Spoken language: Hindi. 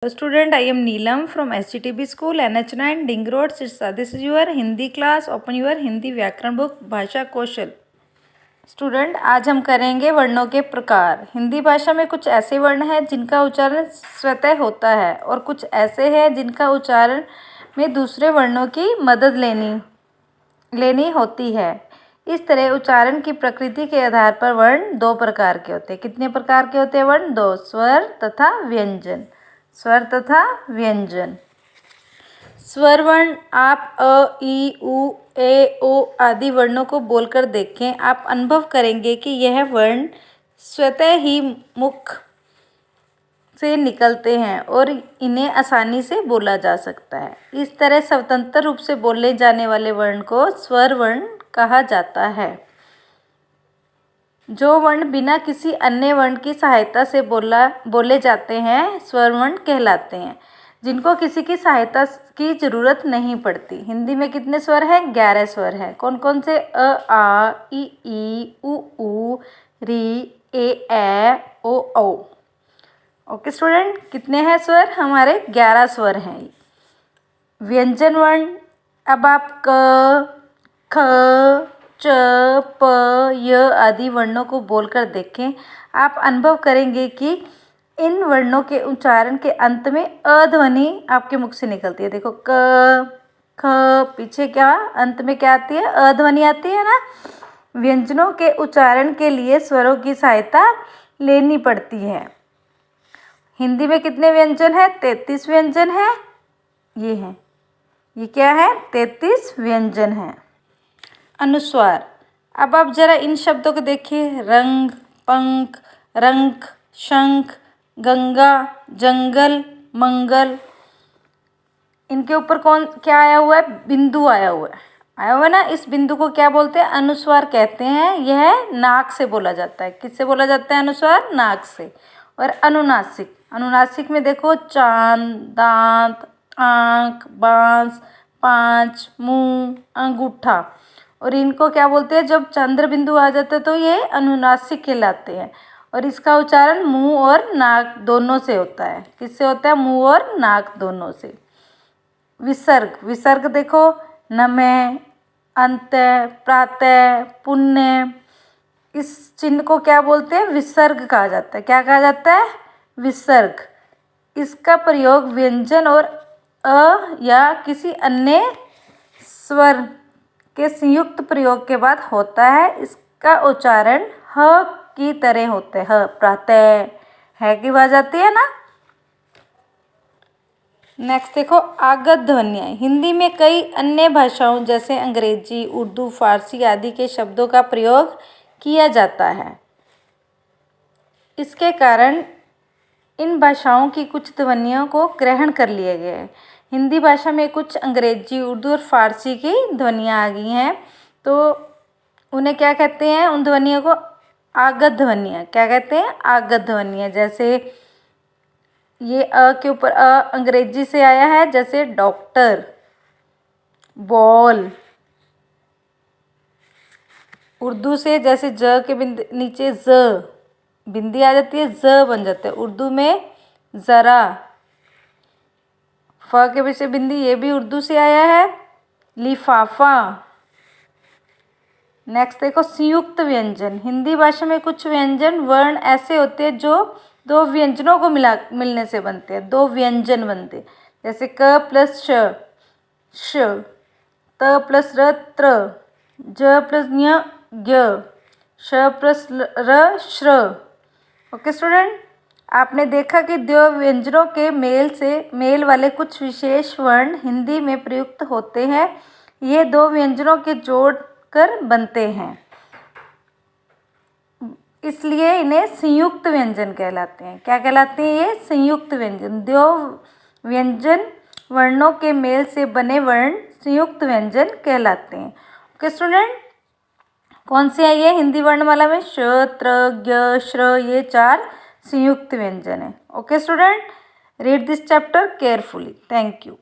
Student, I am Neelam from SGTB School, NH9, Ding Road, Sirsa. This is your Hindi class. Open your Hindi व्याकरण बुक भाषा कौशल. स्टूडेंट, आज हम करेंगे वर्णों के प्रकार. हिंदी भाषा में कुछ ऐसे वर्ण हैं जिनका उच्चारण स्वतः होता है और कुछ ऐसे हैं जिनका उच्चारण में दूसरे वर्णों की मदद लेनी होती है. इस तरह उच्चारण की प्रकृति के आधार पर वर्ण दो प्रकार के होते हैं. कितने प्रकार के होते हैं वर्ण? दो. स्वर तथा व्यंजन. स्वर तथा व्यंजन. स्वर वर्ण आप अ, ई, उ, ए, ओ आदि वर्णों को बोलकर देखें. आप अनुभव करेंगे कि यह वर्ण स्वतः ही मुख से निकलते हैं और इन्हें आसानी से बोला जा सकता है. इस तरह स्वतंत्र रूप से बोले जाने वाले वर्ण को स्वर वर्ण कहा जाता है. जो वर्ण बिना किसी अन्य वर्ण की सहायता से बोले जाते हैं स्वर वर्ण कहलाते हैं, जिनको किसी की सहायता की जरूरत नहीं पड़ती. हिंदी में कितने स्वर हैं? 11 स्वर हैं. कौन कौन से? अ, आ, ई, उ, री, ए, ओ, औ. ओके स्टूडेंट, कितने हैं स्वर? हमारे 11 स्वर हैं. व्यंजन वर्ण, अब आप क, ख, च, प, य आदि वर्णों को बोलकर देखें. आप अनुभव करेंगे कि इन वर्णों के उच्चारण के अंत में अ ध्वनि आपके मुख से निकलती है. देखो क, ख, पीछे क्या अंत में क्या आती है? अ ध्वनि आती है ना. व्यंजनों के उच्चारण के लिए स्वरों की सहायता लेनी पड़ती है. हिंदी में कितने व्यंजन हैं? 33 व्यंजन हैं. ये हैं, ये क्या है? 33 व्यंजन हैं. अनुस्वार, अब आप जरा इन शब्दों को देखिए. रंग, पंख, रंक, शंख, गंगा, जंगल, मंगल. इनके ऊपर क्या आया हुआ है? बिंदु आया हुआ है ना. इस बिंदु को क्या बोलते हैं? अनुस्वार कहते हैं. यह नाक से बोला जाता है. किससे बोला जाता है अनुस्वार? नाक से. और अनुनासिक, अनुनासिक में देखो चांद, दांत, आंख, बांस, पांच, मुंह, अंगूठा. और इनको क्या बोलते हैं? जब चंद्र बिंदु आ जाते हैं तो ये अनुनासिक कहलाते हैं. और इसका उच्चारण मुंह और नाक दोनों से होता है. किससे होता है? मुंह और नाक दोनों से. विसर्ग, विसर्ग देखो नमः, अंतः, प्रातः, पुण्य. इस चिन्ह को क्या बोलते हैं? विसर्ग कहा जाता है. क्या कहा जाता है? विसर्ग. इसका प्रयोग व्यंजन और अ या किसी अन्य स्वर के संयुक्त प्रयोग के बाद होता है. इसका उच्चारण ह की तरह होता है. ह, प्रातः, है की आवाज आती है ना. नेक्स्ट देखो आगत ध्वनियाँ. हिंदी में कई अन्य भाषाओं जैसे अंग्रेजी, उर्दू, फारसी आदि के शब्दों का प्रयोग किया जाता है. इसके कारण इन भाषाओं की कुछ ध्वनियों को ग्रहण कर लिया गया है. हिंदी भाषा में कुछ अंग्रेजी, उर्दू और फारसी की ध्वनियाँ आ गई हैं. तो उन्हें क्या कहते हैं? उन ध्वनियों को आगत ध्वनियाँ. क्या कहते हैं? आगत ध्वनियाँ. जैसे ये अ के ऊपर अ अंग्रेजी से आया है, जैसे डॉक्टर, बॉल. उर्दू से जैसे ज के नीचे ज बिंदी आ जाती है, ज बन जाता है. उर्दू में ज़रा. फ के पीछे बिंदी, ये भी उर्दू से आया है. लिफाफा. नेक्स्ट देखो संयुक्त व्यंजन. हिंदी भाषा में कुछ व्यंजन वर्ण ऐसे होते हैं जो दो व्यंजनों को मिलने से बनते हैं. दो व्यंजन बनते हैं. जैसे क प्लस श, त प्लस र त्र, ज प्लस ञ ज्ञ, श प्लस र श्र. ओके स्टूडेंट, आपने देखा कि दो व्यंजनों के मेल वाले कुछ विशेष वर्ण हिंदी में प्रयुक्त होते हैं. ये दो व्यंजनों के जोड़ कर बनते हैं, इसलिए इन्हें संयुक्त व्यंजन कहलाते हैं. क्या कहलाते हैं ये? संयुक्त व्यंजन. दो व्यंजन वर्णों के मेल से बने वर्ण संयुक्त व्यंजन कहलाते हैं. ओके स्टूडेंट, कौन से है ये हिंदी वर्णमाला में? श, त्र, ज्ञ, श्र. ये 4 संयुक्त व्यंजन है. Okay student, read this chapter carefully. Thank you.